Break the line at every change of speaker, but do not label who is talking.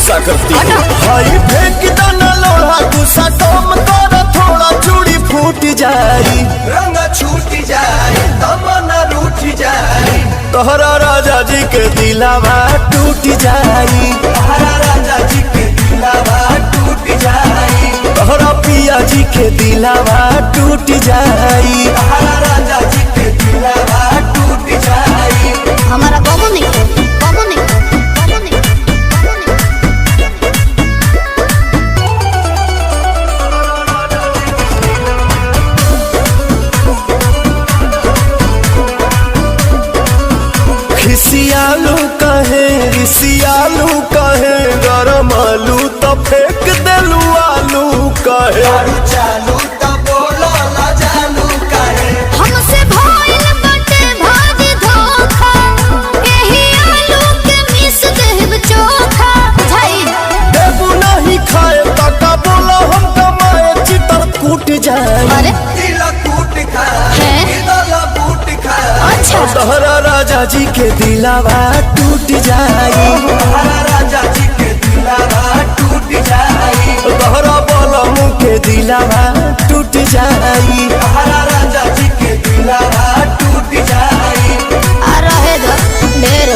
गुस्सा करती है। भाई फेंक दाना लोढ़ा गुस्सा कम कर थोड़ा चूड़ी फूट जाई
रंग छूट जाए तमन्ना रूठ जाए
तोहरा राजा जी के दिलावा टूट जाई
तोहरा राजा जी के दिलावा टूट जाए
तोहरा पिया जी के दिलावा टूट जाई
तोहरा राजा जी के दिलावा टूट जाए
हमारा बाबू नहीं बाबू नहीं बाबू नहीं
खिसियालू कहे रिसियालू कहे गरम आलू तो फेंक देलू आलू कहे
चालू चालू तो बोलो ला जानू कहे
हमसे भइल बाटे भाजी धोखा एही आलू के मिस देब चोखा भाई
देबू नहीं खाए तका बोलो हम कमाए चितर कूट जाए
अरे
दिल कूट खाए
हैं?
दिल बूट खाए
अच्छा
तोहरा राजा जी के दिलावा टूट जाई
तोहरा राजा जी के दिलावा टूट जाए
तोहरा बलमू के दिलावा टूट जाई
तोहरा राजा जी के दिलावा टूट जाए
आ रहे दो ढेर